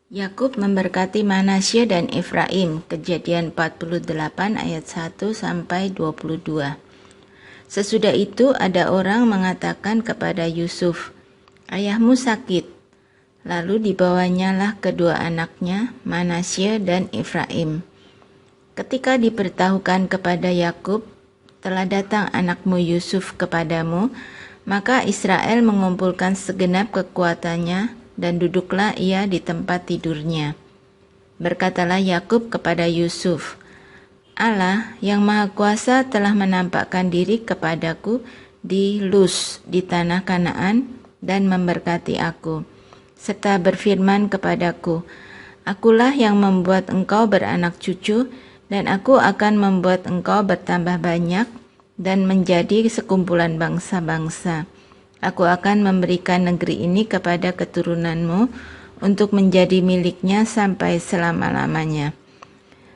Yakub memberkati Manasye dan Efraim. Kejadian 48 ayat 1 sampai 22. Sesudah itu ada orang mengatakan kepada Yusuf, "Ayahmu sakit." Lalu dibawanyalah kedua anaknya, Manasye dan Efraim. Ketika diberitahukan kepada Yakub, "Telah datang anakmu Yusuf kepadamu," maka Israel mengumpulkan segenap kekuatannya dan duduklah ia di tempat tidurnya. Berkatalah Yakub kepada Yusuf, "Allah yang Maha Kuasa telah menampakkan diri kepadaku di Luz di tanah Kanaan dan memberkati aku, serta berfirman kepadaku, 'Akulah yang membuat engkau beranak cucu, dan aku akan membuat engkau bertambah banyak dan menjadi sekumpulan bangsa-bangsa. Aku akan memberikan negeri ini kepada keturunanmu untuk menjadi miliknya sampai selama-lamanya.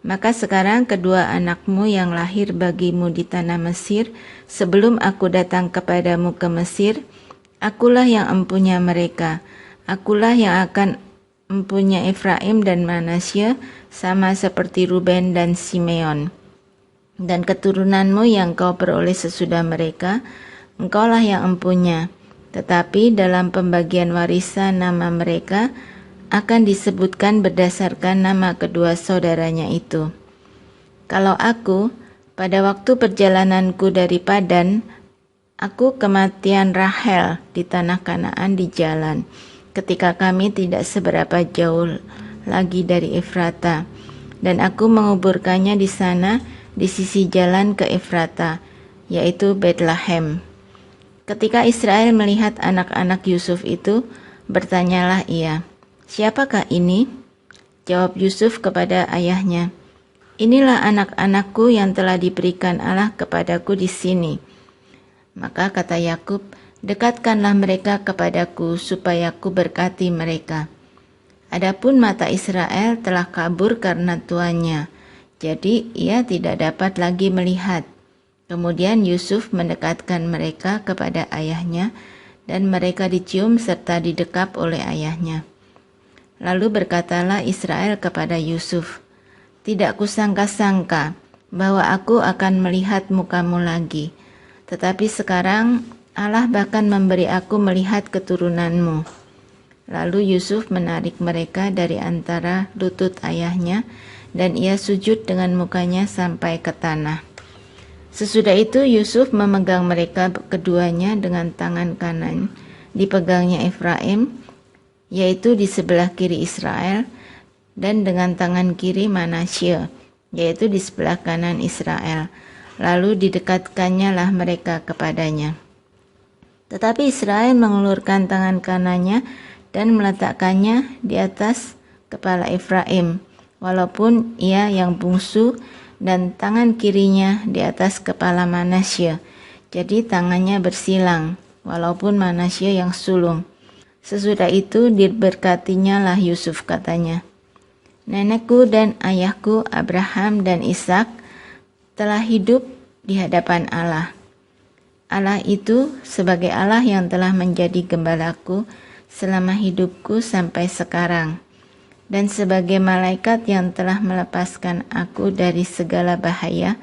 Maka sekarang kedua anakmu yang lahir bagimu di tanah Mesir, sebelum aku datang kepadamu ke Mesir, akulah yang empunya mereka. Akulah yang akan empunya Efraim dan Manasye, sama seperti Ruben dan Simeon. Dan keturunanmu yang kau peroleh sesudah mereka, engkaulah yang empunya. Tetapi dalam pembagian warisan nama mereka akan disebutkan berdasarkan nama kedua saudaranya itu. Kalau aku, pada waktu perjalananku dari Padan, aku kematian Rahel di tanah Kanaan di jalan, ketika kami tidak seberapa jauh lagi dari Efrata, dan aku menguburkannya di sana di sisi jalan ke Efrata, yaitu Betlehem. Ketika Israel melihat anak-anak Yusuf itu, bertanyalah ia, 'Siapakah ini?' Jawab Yusuf kepada ayahnya, 'Inilah anak-anakku yang telah diberikan Allah kepadaku di sini.' Maka kata Yakub, 'Dekatkanlah mereka kepadaku supaya ku berkati mereka.' Adapun mata Israel telah kabur karena tuannya, jadi ia tidak dapat lagi melihat. Kemudian Yusuf mendekatkan mereka kepada ayahnya, dan mereka dicium serta didekap oleh ayahnya. Lalu berkatalah Israel kepada Yusuf, 'Tidak kusangka-sangka bahwa aku akan melihat mukamu lagi, tetapi sekarang Allah bahkan memberi aku melihat keturunanmu.' Lalu Yusuf menarik mereka dari antara lutut ayahnya, dan ia sujud dengan mukanya sampai ke tanah. Sesudah itu Yusuf memegang mereka keduanya dengan tangan kanan, dipegangnya Efraim, yaitu di sebelah kiri Israel, dan dengan tangan kiri Manasye, yaitu di sebelah kanan Israel. Lalu didekatkannya lah mereka kepadanya. Tetapi Israel mengulurkan tangan kanannya dan meletakkannya di atas kepala Efraim, walaupun ia yang bungsu, dan tangan kirinya di atas kepala Manasye. Jadi tangannya bersilang, walaupun Manasye yang sulung. Sesudah itu diberkatinya lah Yusuf, katanya, 'Nenekku dan ayahku Abraham dan Ishak telah hidup di hadapan Allah. Allah itu sebagai Allah yang telah menjadi gembalaku selama hidupku sampai sekarang, dan sebagai malaikat yang telah melepaskan aku dari segala bahaya.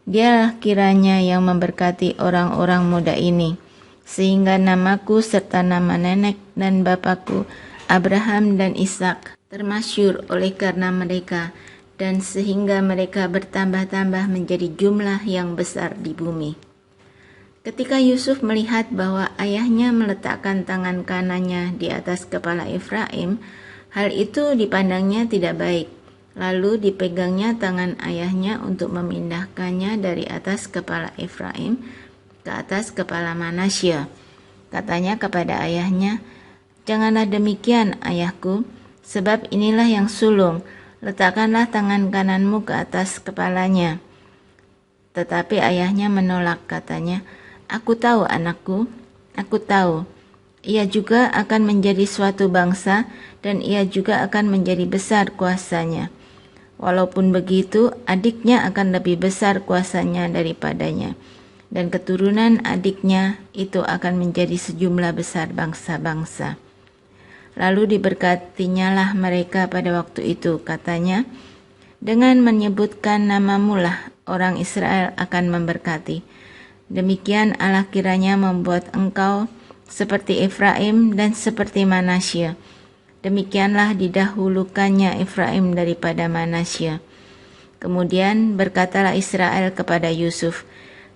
Dialah kiranya yang memberkati orang-orang muda ini, sehingga namaku serta nama nenek dan bapakku Abraham dan Ishak termasyhur oleh karena mereka, dan sehingga mereka bertambah-tambah menjadi jumlah yang besar di bumi.' Ketika Yusuf melihat bahwa ayahnya meletakkan tangan kanannya di atas kepala Efraim, hal itu dipandangnya tidak baik. Lalu dipegangnya tangan ayahnya untuk memindahkannya dari atas kepala Efraim ke atas kepala Manasye. Katanya kepada ayahnya, 'Janganlah demikian, ayahku, sebab inilah yang sulung. Letakkanlah tangan kananmu ke atas kepalanya.' Tetapi ayahnya menolak, katanya, 'Aku tahu anakku, aku tahu. Ia juga akan menjadi suatu bangsa, dan ia juga akan menjadi besar kuasanya. Walaupun begitu, adiknya akan lebih besar kuasanya daripadanya, dan keturunan adiknya itu akan menjadi sejumlah besar bangsa-bangsa.' Lalu diberkatinyalah mereka pada waktu itu. Katanya, dengan menyebutkan namamu lah orang Israel akan memberkati. Demikian Allah kiranya membuat engkau seperti Efraim dan seperti Manasye. Demikianlah didahulukannya Efraim daripada Manasye. Kemudian berkatalah Israel kepada Yusuf,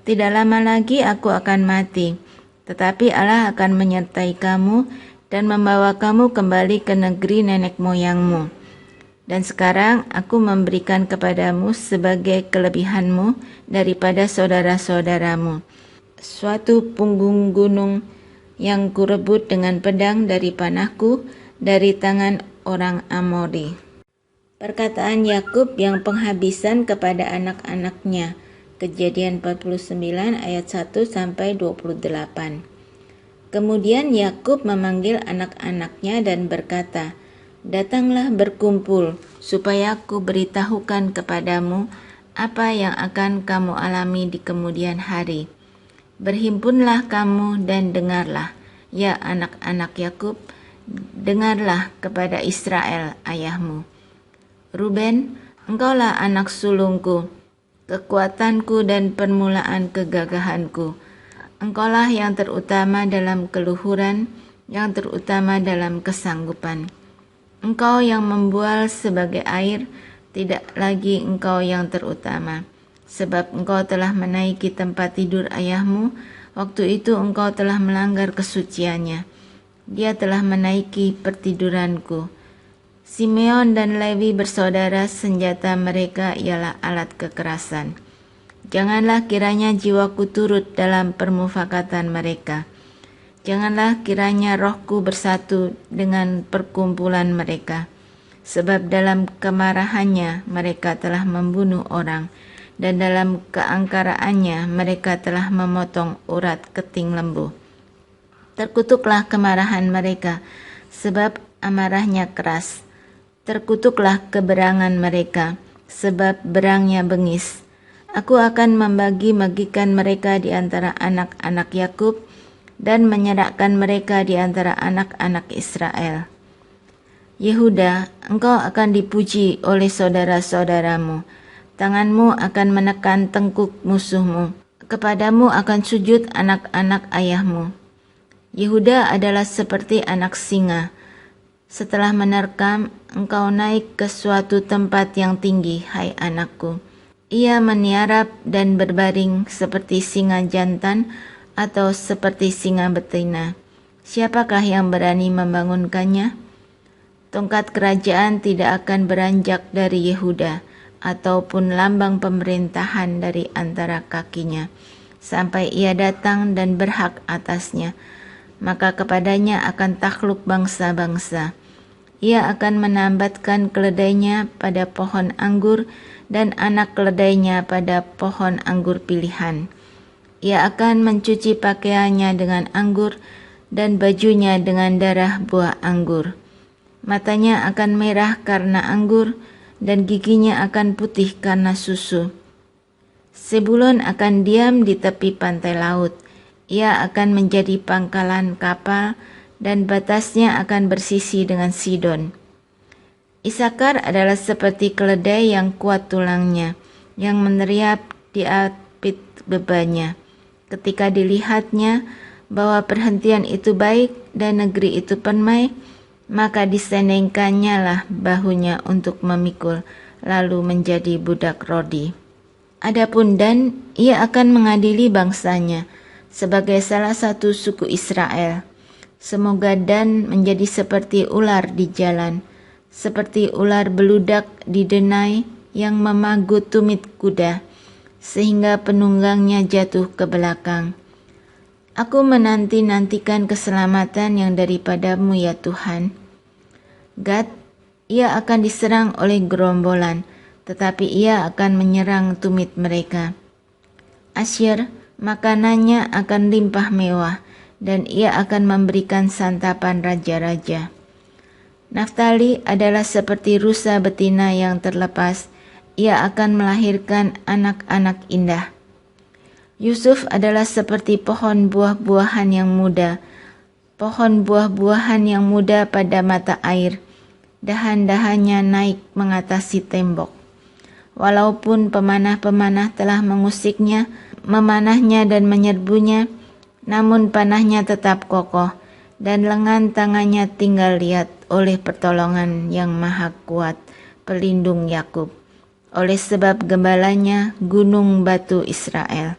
tidak lama lagi aku akan mati, tetapi Allah akan menyertai kamu dan membawa kamu kembali ke negeri nenek moyangmu. Dan sekarang aku memberikan kepadamu sebagai kelebihanmu daripada saudara-saudaramu, suatu punggung gunung yang kurebut dengan pedang dari panahku dari tangan orang Amori. Perkataan Yakub yang penghabisan kepada anak-anaknya. Kejadian 49 ayat 1 sampai 28. Kemudian Yakub memanggil anak-anaknya dan berkata, datanglah berkumpul, supaya aku beritahukan kepadamu apa yang akan kamu alami di kemudian hari. Berhimpunlah kamu dan dengarlah, ya anak-anak Yakub, dengarlah kepada Israel ayahmu. Ruben, engkaulah anak sulungku, kekuatanku dan permulaan kegagahanku. Engkaulah yang terutama dalam keluhuran, yang terutama dalam kesanggupan. Engkau yang membual sebagai air, tidak lagi engkau yang terutama. Sebab engkau telah menaiki tempat tidur ayahmu, waktu itu engkau telah melanggar kesuciannya. Dia telah menaiki pertiduranku. Simeon dan Lewi bersaudara, senjata mereka ialah alat kekerasan. Janganlah kiranya jiwaku turut dalam permufakatan mereka. Janganlah kiranya rohku bersatu dengan perkumpulan mereka, sebab dalam kemarahannya mereka telah membunuh orang, dan dalam keangkaraannya mereka telah memotong urat keting lembu. Terkutuklah kemarahan mereka, sebab amarahnya keras. Terkutuklah keberangan mereka, sebab berangnya bengis. Aku akan membagi-bagikan mereka di antara anak-anak Yakub, dan menyerahkan mereka di antara anak-anak Israel. Yehuda, engkau akan dipuji oleh saudara-saudaramu. Tanganmu akan menekan tengkuk musuhmu. Kepadamu akan sujud anak-anak ayahmu. Yehuda adalah seperti anak singa. Setelah menerkam, engkau naik ke suatu tempat yang tinggi, hai anakku. Ia meniarap dan berbaring seperti singa jantan, atau seperti singa betina. Siapakah yang berani membangunkannya? Tongkat kerajaan tidak akan beranjak dari Yehuda, ataupun lambang pemerintahan dari antara kakinya, sampai ia datang dan berhak atasnya. Maka kepadanya akan takluk bangsa-bangsa. Ia akan menambatkan keledainya pada pohon anggur, dan anak keledainya pada pohon anggur pilihan. Ia akan mencuci pakaiannya dengan anggur dan bajunya dengan darah buah anggur. Matanya akan merah karena anggur dan giginya akan putih karena susu. Sebulon akan diam di tepi pantai laut. Ia akan menjadi pangkalan kapal dan batasnya akan bersisi dengan Sidon. Isakar adalah seperti keledai yang kuat tulangnya, yang meneriap di apit bebannya. Ketika dilihatnya bahwa perhentian itu baik dan negeri itu permai, maka disendengkannya lah bahunya untuk memikul, lalu menjadi budak Rodi. Adapun Dan, ia akan mengadili bangsanya sebagai salah satu suku Israel. Semoga Dan menjadi seperti ular di jalan, seperti ular beludak di denai yang memagut tumit kuda, sehingga penunggangnya jatuh ke belakang. Aku menanti-nantikan keselamatan yang daripadamu ya Tuhan. Gad, ia akan diserang oleh gerombolan, tetapi ia akan menyerang tumit mereka. Asyer, makanannya akan limpah mewah, dan ia akan memberikan santapan raja-raja. Naftali adalah seperti rusa betina yang terlepas, ia akan melahirkan anak-anak indah. Yusuf adalah seperti pohon buah-buahan yang muda, pohon buah-buahan yang muda pada mata air, dahan-dahannya naik mengatasi tembok. Walaupun pemanah-pemanah telah mengusiknya, memanahnya dan menyerbunya, namun panahnya tetap kokoh, dan lengan tangannya tinggal lihat oleh pertolongan yang maha kuat, pelindung Yakub, oleh sebab gembalanya gunung batu Israel,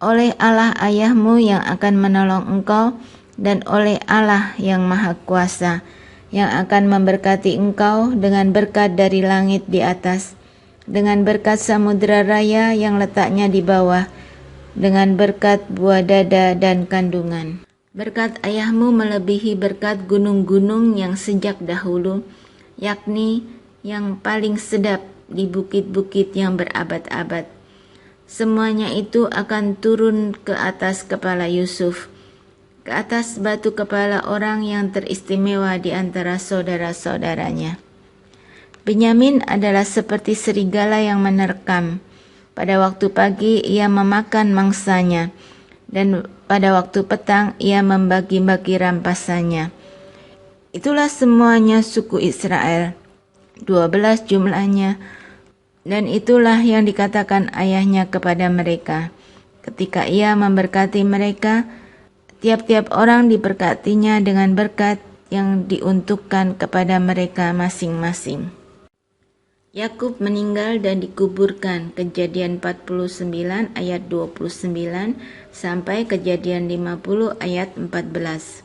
oleh Allah ayahmu yang akan menolong engkau, dan oleh Allah yang maha kuasa, yang akan memberkati engkau dengan berkat dari langit di atas, dengan berkat samudera raya yang letaknya di bawah, dengan berkat buah dada dan kandungan. Berkat ayahmu melebihi berkat gunung-gunung yang sejak dahulu, yakni yang paling sedap di bukit-bukit yang berabad-abad. Semuanya itu akan turun ke atas kepala Yusuf, ke atas batu kepala orang yang teristimewa di antara saudara-saudaranya. Benyamin adalah seperti serigala yang menerkam. Pada waktu pagi ia memakan mangsanya, dan pada waktu petang ia membagi-bagi rampasannya. Itulah semuanya suku Israel, 12 jumlahnya, dan itulah yang dikatakan ayahnya kepada mereka. Ketika ia memberkati mereka, tiap-tiap orang diberkatinya dengan berkat yang diuntukkan kepada mereka masing-masing. Yakub meninggal dan dikuburkan, Kejadian 49 ayat 29 sampai Kejadian 50 ayat 14.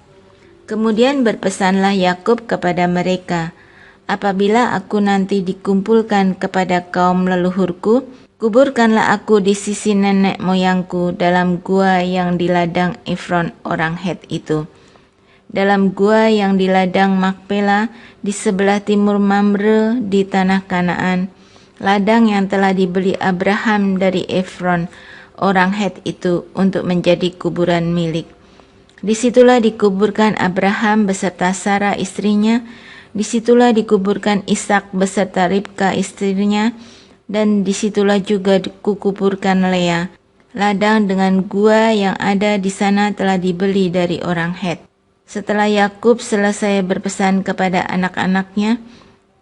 Kemudian berpesanlah Yakub kepada mereka, apabila aku nanti dikumpulkan kepada kaum leluhurku, kuburkanlah aku di sisi nenek moyangku dalam gua yang di ladang Efron orang Het itu, dalam gua yang di ladang Makpela di sebelah timur Mamre di tanah Kanaan, ladang yang telah dibeli Abraham dari Efron orang Het itu untuk menjadi kuburan milik. Disitulah dikuburkan Abraham beserta Sarah istrinya, disitulah dikuburkan Ishak beserta Ribka istrinya, dan disitulah juga dikuburkan Lea. Ladang dengan gua yang ada di sana telah dibeli dari orang Het. Setelah Yakub selesai berpesan kepada anak-anaknya,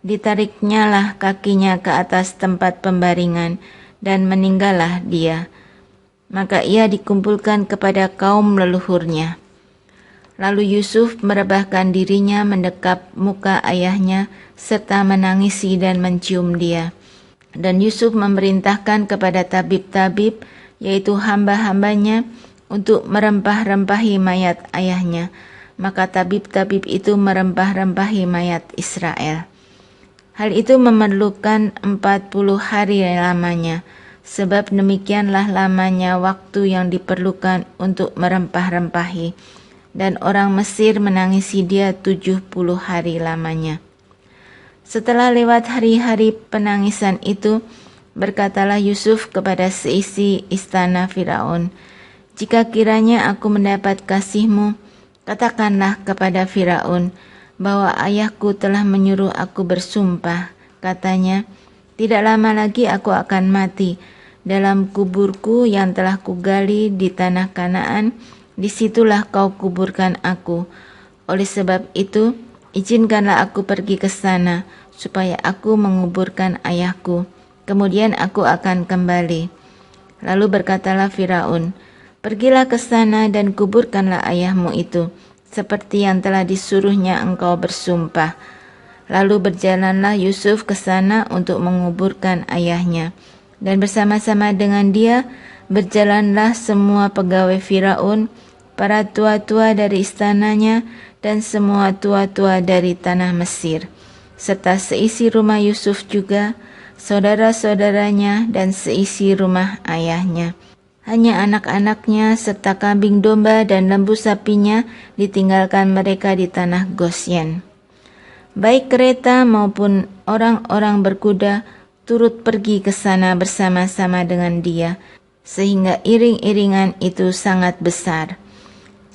ditariknya lah kakinya ke atas tempat pembaringan, dan meninggallah dia. Maka ia dikumpulkan kepada kaum leluhurnya. Lalu Yusuf merebahkan dirinya mendekap muka ayahnya, serta menangisi dan mencium dia. Dan Yusuf memerintahkan kepada tabib-tabib, yaitu hamba-hambanya, untuk merempah-rempahi mayat ayahnya. Maka tabib-tabib itu merempah-rempahi mayat Israel. Hal itu memerlukan 40 hari lamanya, sebab demikianlah lamanya waktu yang diperlukan untuk merempah-rempahi. Dan orang Mesir menangisi dia 70 hari lamanya. Setelah lewat hari-hari penangisan itu, berkatalah Yusuf kepada seisi istana Firaun, "Jika kiranya aku mendapat kasihmu, katakanlah kepada Firaun bahwa ayahku telah menyuruh aku bersumpah. Katanya, tidak lama lagi aku akan mati. Dalam kuburku yang telah kugali di tanah Kanaan, disitulah kau kuburkan aku. Oleh sebab itu, izinkanlah aku pergi ke sana, supaya aku menguburkan ayahku. Kemudian aku akan kembali." Lalu berkatalah Firaun, "Pergilah ke sana dan kuburkanlah ayahmu itu, seperti yang telah disuruhnya engkau bersumpah." Lalu berjalanlah Yusuf ke sana untuk menguburkan ayahnya. Dan bersama-sama dengan dia, berjalanlah semua pegawai Firaun, para tua-tua dari istananya, dan semua tua-tua dari tanah Mesir, serta seisi rumah Yusuf juga, saudara-saudaranya, dan seisi rumah ayahnya. Hanya anak-anaknya serta kambing domba dan lembu sapinya ditinggalkan mereka di tanah Gosyen. Baik kereta maupun orang-orang berkuda turut pergi ke sana bersama-sama dengan dia, sehingga iring-iringan itu sangat besar.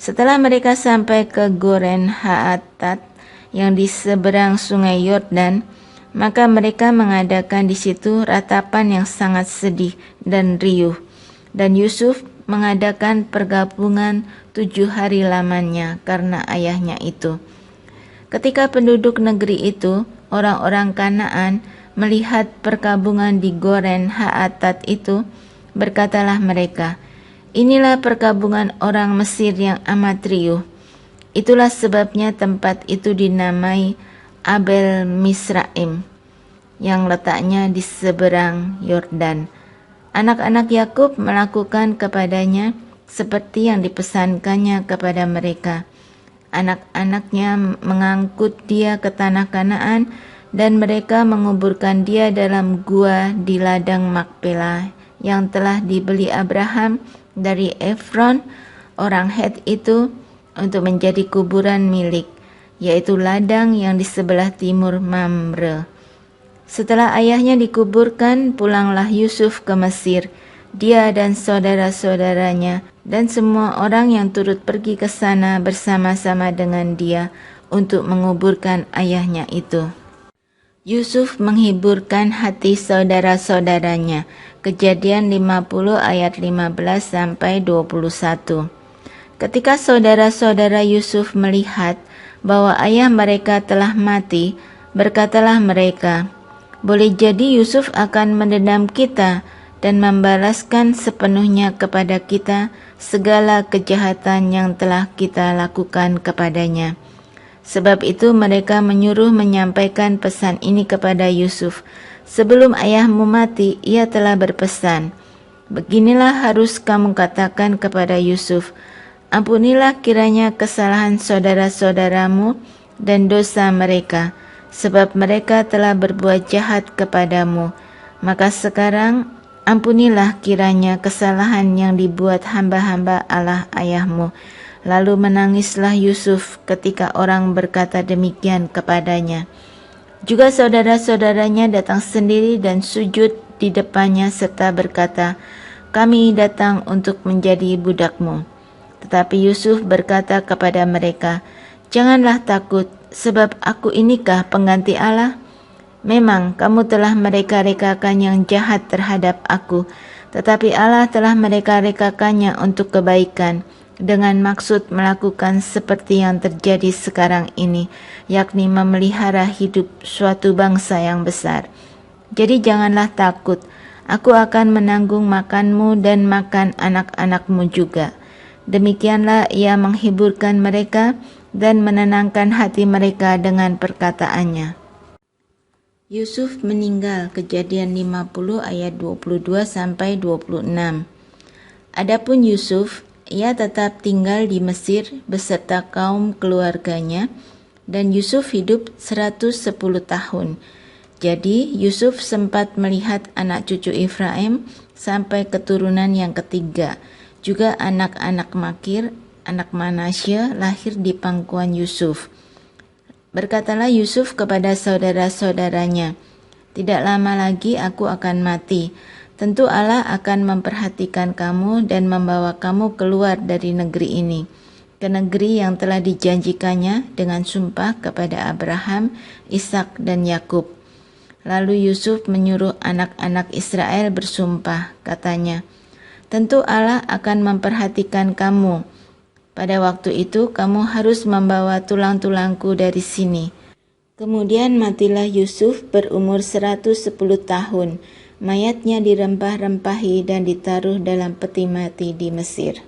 Setelah mereka sampai ke Goren Haatat yang di seberang sungai Yordan, maka mereka mengadakan di situ ratapan yang sangat sedih dan riuh. Dan Yusuf mengadakan pergabungan 7 hari lamanya karena ayahnya itu. Ketika penduduk negeri itu, orang-orang Kanaan, melihat perkabungan di Goren Haatat itu, berkatalah mereka, "Inilah perkabungan orang Mesir yang amat riuh." Itulah sebabnya tempat itu dinamai Abel Misraim, yang letaknya di seberang Yordan. Anak-anak Yakub melakukan kepadanya seperti yang dipesankannya kepada mereka. Anak-anaknya mengangkut dia ke tanah Kanaan, dan mereka menguburkan dia dalam gua di ladang Makpela yang telah dibeli Abraham dari Efron, orang Het itu, untuk menjadi kuburan milik, yaitu ladang yang di sebelah timur Mamre. Setelah ayahnya dikuburkan, pulanglah Yusuf ke Mesir, dia dan saudara-saudaranya, dan semua orang yang turut pergi ke sana bersama-sama dengan dia untuk menguburkan ayahnya itu. Yusuf menghiburkan hati saudara-saudaranya. Kejadian 50 ayat 15 sampai 21. Ketika saudara-saudara Yusuf melihat bahwa ayah mereka telah mati, berkatalah mereka, "Boleh jadi Yusuf akan mendendam kita dan membalaskan sepenuhnya kepada kita segala kejahatan yang telah kita lakukan kepadanya." Sebab itu mereka menyuruh menyampaikan pesan ini kepada Yusuf. "Sebelum ayahmu mati, ia telah berpesan, 'Beginilah harus kamu katakan kepada Yusuf, ampunilah kiranya kesalahan saudara-saudaramu dan dosa mereka, sebab mereka telah berbuat jahat kepadamu. Maka sekarang ampunilah kiranya kesalahan yang dibuat hamba-hamba Allah ayahmu.' Lalu menangislah Yusuf ketika orang berkata demikian kepadanya. Juga saudara-saudaranya datang sendiri dan sujud di depannya serta berkata, 'Kami datang untuk menjadi budakmu.' Tetapi Yusuf berkata kepada mereka, 'Janganlah takut, sebab aku inikah pengganti Allah? Memang kamu telah mereka-rekakan yang jahat terhadap aku, tetapi Allah telah mereka-rekakannya untuk kebaikan, dengan maksud melakukan seperti yang terjadi sekarang ini, yakni memelihara hidup suatu bangsa yang besar. Jadi janganlah takut, aku akan menanggung makanmu dan makan anak-anakmu juga.' Demikianlah ia menghiburkan mereka dan menenangkan hati mereka dengan perkataannya." Yusuf meninggal. Kejadian 50 ayat 22 sampai 26. Adapun Yusuf, ia tetap tinggal di Mesir beserta kaum keluarganya, dan Yusuf hidup 110 tahun. Jadi Yusuf sempat melihat anak cucu Efraim sampai keturunan yang ketiga. Juga anak-anak Makir, anak Manasye, lahir di pangkuan Yusuf. Berkatalah Yusuf kepada saudara-saudaranya, "Tidak lama lagi aku akan mati. Tentu Allah akan memperhatikan kamu dan membawa kamu keluar dari negeri ini, ke negeri yang telah dijanjikannya dengan sumpah kepada Abraham, Ishak, dan Yakub." Lalu Yusuf menyuruh anak-anak Israel bersumpah, katanya, "Tentu Allah akan memperhatikan kamu. Pada waktu itu kamu harus membawa tulang-tulangku dari sini." Kemudian matilah Yusuf berumur 110 tahun. Mayatnya dirempah-rempahi dan ditaruh dalam peti mati di Mesir.